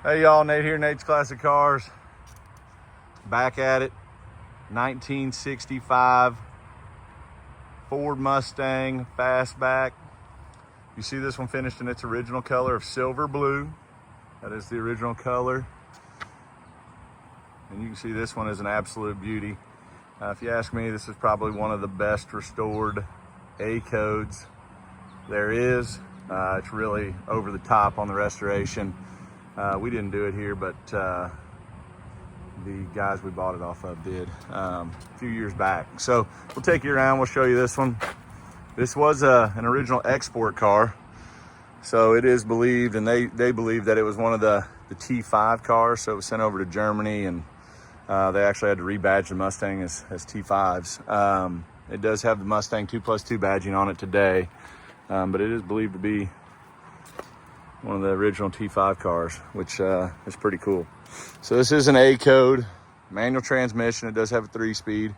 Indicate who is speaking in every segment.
Speaker 1: Hey y'all, Nate here, Nate's Classic Cars. Back at it. 1965 Ford Mustang Fastback. You see this one finished in its original color of silver blue. That is the original color. And you can see this one is an absolute beauty. If you ask me, this is probably one of the best restored A-codes there is. It's really over the top on the restoration. We didn't do it here, but the guys we bought it off of did a few years back. So we'll take you around, we'll show you this one. This was an original export car. So it is believed, and they believe that it was one of the T5 cars. So it was sent over to Germany, and they actually had to rebadge the Mustang as T5s. It does have the Mustang 2+2 badging on it today, but it is believed to be one of the original T5 cars, which is pretty cool. So this is an A code, manual transmission. It does have a 3-speed,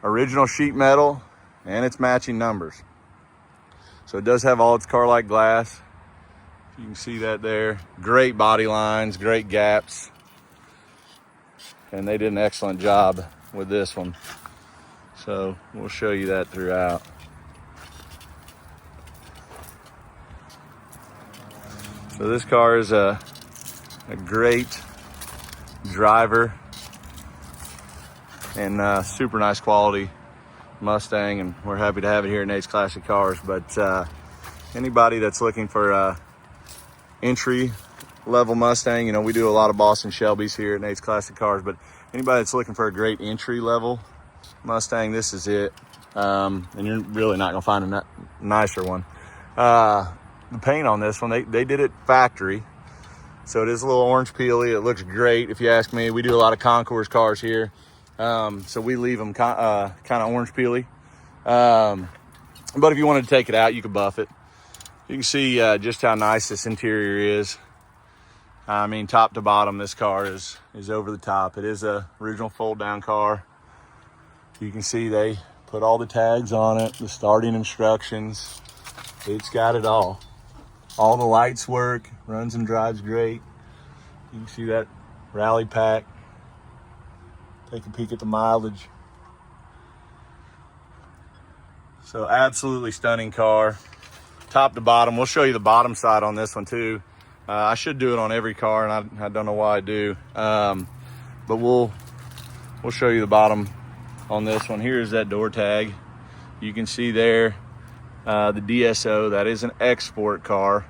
Speaker 1: original sheet metal, and it's matching numbers. So it does have all its car-like glass. You can see that there. Great body lines, great gaps. And they did an excellent job with this one. So we'll show you that throughout. So this car is a great driver and super nice quality Mustang, and we're happy to have it here at Nate's Classic Cars. But anybody that's looking for entry level Mustang, you know, we do a lot of Boston Shelbys here at Nate's Classic Cars, but anybody that's looking for a great entry level Mustang, this is it. And you're really not gonna find a nicer one. The paint on this one, they did it factory, so it is a little orange peely. It looks great. If you ask me, we do a lot of concours cars here, so we leave them kind of orange peely. But if you wanted to take it out, you could buff it. You can see just how nice this interior is. I mean, top to bottom, this car is over the top. It is a original fold down car. You can see they put all the tags on it, the starting instructions. It's got it all. All the lights work, runs and drives great. You can see that rally pack. Take a peek at the mileage. So absolutely stunning car, top to bottom. We'll show you the bottom side on this one too. I should do it on every car, and I don't know why I do. But we'll show you the bottom on this one. Here's that door tag. You can see there the DSO. That is an export car.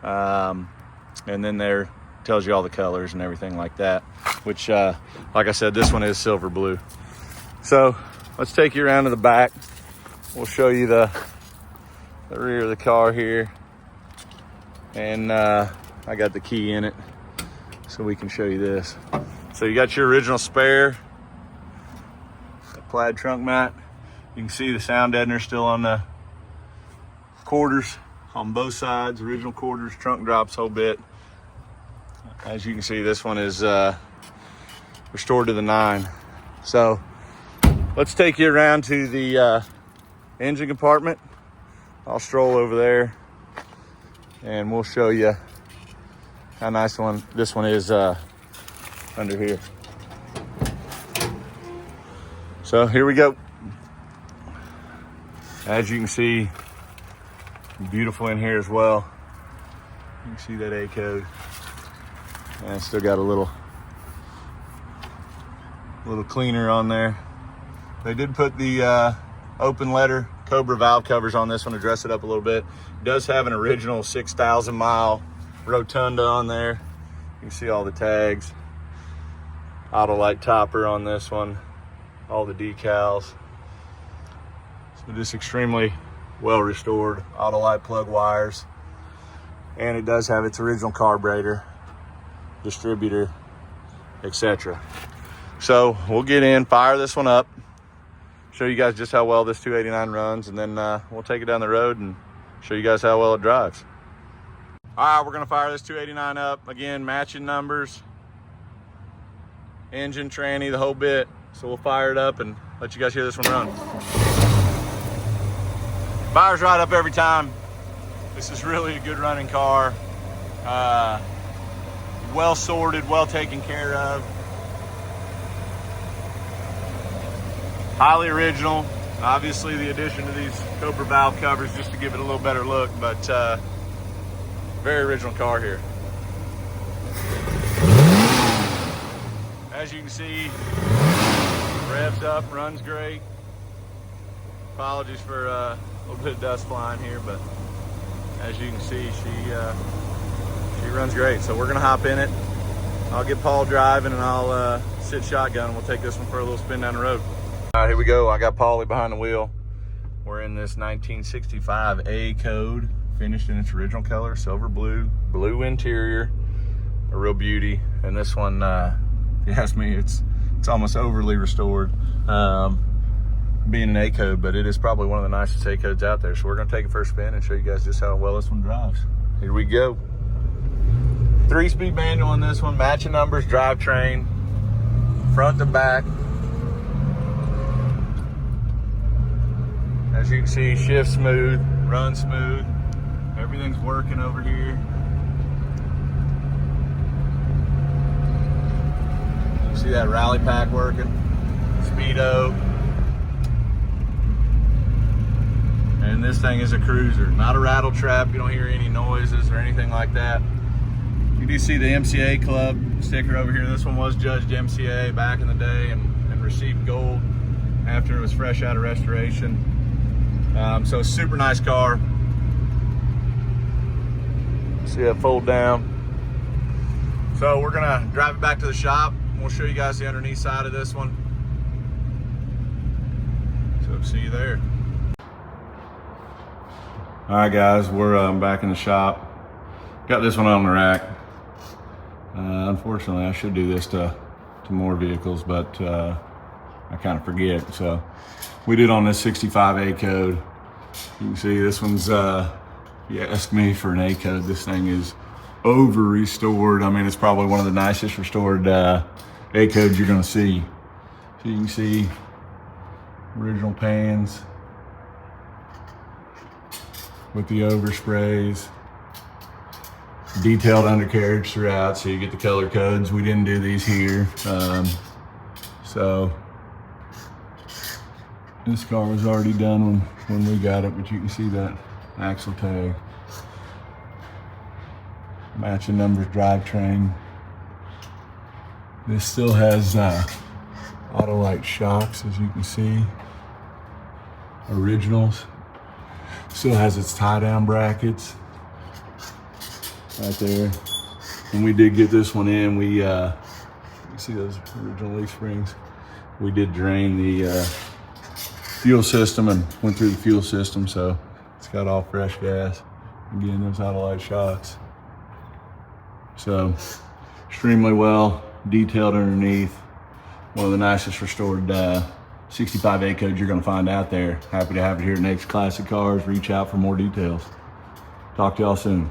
Speaker 1: And then there tells you all the colors and everything like that, which like I said, this one is silver blue. So let's take you around to the back. We'll show you the rear of the car here, and I got the key in it so we can show you this. So you got your original spare, plaid trunk mat. You can see the sound deadener still on the quarters on both sides, original quarters, trunk drops whole bit. As you can see, this one is restored to the 9. So let's take you around to the engine compartment. I'll stroll over there and we'll show you how nice this one is under here. So here we go. As you can see, beautiful in here as well. You can see that A code, and it's still got a little cleaner on there. They did put the open letter Cobra valve covers on this one to dress it up a little bit. It does have an original 6,000 mile rotunda on there. You can see all the tags. Autolite topper on this one. All the decals. So just extremely well restored. Autolite plug wires. And it does have its original carburetor, distributor, etc. So we'll get in, fire this one up, show you guys just how well this 289 runs, and then we'll take it down the road and show you guys how well it drives. All right, we're gonna fire this 289 up. Again, matching numbers, engine, tranny, the whole bit. So we'll fire it up and let you guys hear this one run. Fires right up every time. This is really a good running car. well sorted, well taken care of. Highly original. Obviously the addition to these Cobra valve covers just to give it a little better look, but very original car here. As you can see, revs up, runs great. Apologies for a little bit of dust flying here, but as you can see, she runs great. So we're gonna hop in it. I'll get Paul driving and I'll sit shotgun and we'll take this one for a little spin down the road. All right, here we go. I got Paulie behind the wheel. We're in this 1965 A code, finished in its original color, silver blue, blue interior, a real beauty. And this one, if you ask me, it's almost overly restored, being an A code, but it is probably one of the nicest A codes out there. So we're gonna take it for a spin and show you guys just how well this one drives. Here we go. 3-speed manual on this one, matching numbers, drivetrain, front to back. As you can see, shift smooth, run smooth. Everything's working over here. You see that rally pack working, speedo. And this thing is a cruiser, not a rattle trap. You don't hear any noises or anything like that. You do see the MCA Club sticker over here. This one was judged MCA back in the day and received gold after it was fresh out of restoration. So super nice car. See that fold down. So we're gonna drive it back to the shop. We'll show you guys the underneath side of this one. So see you there. All right guys, we're back in the shop. Got this one on the rack. Unfortunately, I should do this to more vehicles, but I kind of forget. So we did on this 65 A code. You can see this one's, if you ask me for an A code, this thing is over restored. I mean, it's probably one of the nicest restored A codes you're gonna see. So you can see original pans with the oversprays, detailed undercarriage throughout, so you get the color codes. We didn't do these here. So this car was already done when we got it, but you can see that axle tag. Matching numbers drivetrain. This still has auto light shocks, as you can see. Originals. Still has its tie down brackets right there. And we did get this one in. We you see those original leaf springs. We did drain the fuel system and went through the fuel system, so it's got all fresh gas. Again, those auto light shocks. So extremely well detailed underneath. One of the nicest restored 65 A codes you're gonna find out there. Happy to have it here at Next Classic Cars. Reach out for more details. Talk to y'all soon.